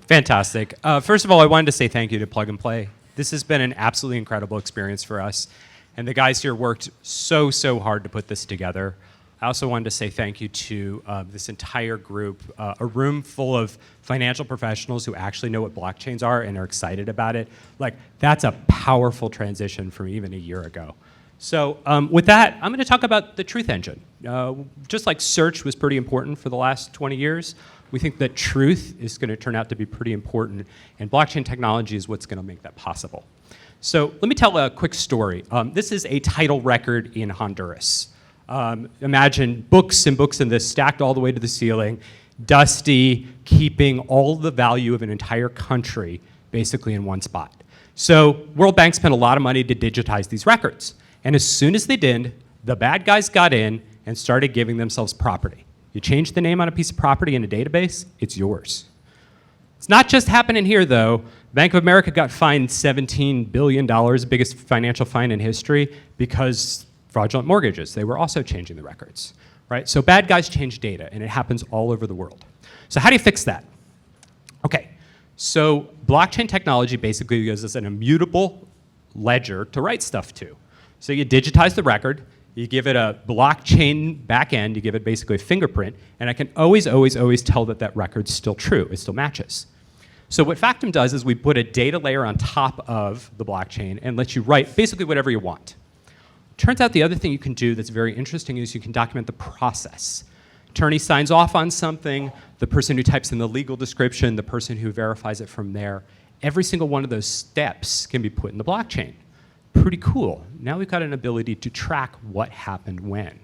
Fantastic. First of all, I wanted to say thank you to Plug and Play. This has been an absolutely incredible experience for us. And the guys here worked so hard to put this together. I also wanted to say thank you to this entire group, a room full of financial professionals who actually know what blockchains are and are excited about it. Like, that's a powerful transition from even a year ago. So with that, I'm going to talk about the truth engine. Just like search was pretty important for the last 20 years, we think that truth is going to turn out to be pretty important, and blockchain technology is what's going to make that possible. So let me tell a quick story. This is a title record in Honduras. Imagine books and books in this stacked all the way to the ceiling, dusty, keeping all the value of an entire country basically in one spot. So World Bank spent a lot of money to digitize these records. And as soon as they did, the bad guys got in and started giving themselves property. You change the name on a piece of property in a database, it's yours. It's not just happening here, though. Bank of America got fined $17 billion, biggest financial fine in history, because fraudulent mortgages. They were also changing the records, right? So bad guys change data, and it happens all over the world. So how do you fix that? Okay, so blockchain technology basically gives us an immutable ledger to write stuff to. So you digitize the record, you give it a blockchain backend, you give it basically a fingerprint, and I can always tell that that record's still true, it still matches. So what Factom does is we put a data layer on top of the blockchain and lets you write basically whatever you want. Turns out the other thing you can do that's very interesting is you can document the process. Attorney signs off on something, the person who types in the legal description, the person who verifies it from there. Every single one of those steps can be put in the blockchain. Pretty cool. Now we've got an ability to track what happened when.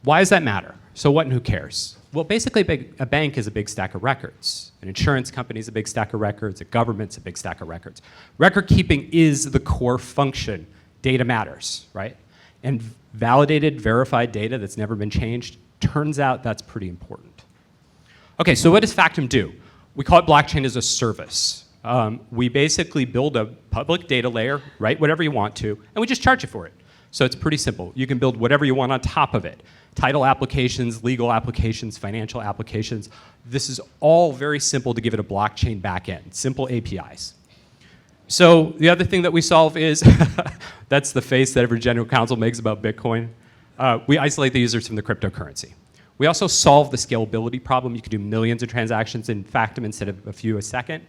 Why does that matter? So what and who cares? Well, basically a bank is a big stack of records. An insurance company is a big stack of records. A government's a big stack of records. Record keeping is the core function. Data matters, right? And validated, verified data that's never been changed, turns out that's pretty important. Okay, so what does Factom do? We call it blockchain as a service. We basically build a public data layer, write whatever you want to, and we just charge you for it. So it's pretty simple. You can build whatever you want on top of it. Title applications, legal applications, financial applications. This is all very simple to give it a blockchain backend, simple APIs. So the other thing that we solve is, that's the face that every general counsel makes about Bitcoin. We isolate the users from the cryptocurrency. We also solve the scalability problem. You can do millions of transactions in Factom instead of a few a second.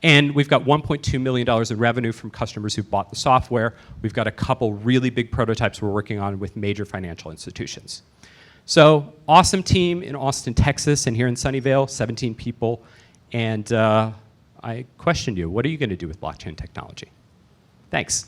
And we've got $1.2 million in revenue from customers who've bought the software. We've got a couple really big prototypes we're working on with major financial institutions. So awesome team in Austin, Texas, and here in Sunnyvale, 17 people. And I questioned you, what are you going to do with blockchain technology? Thanks.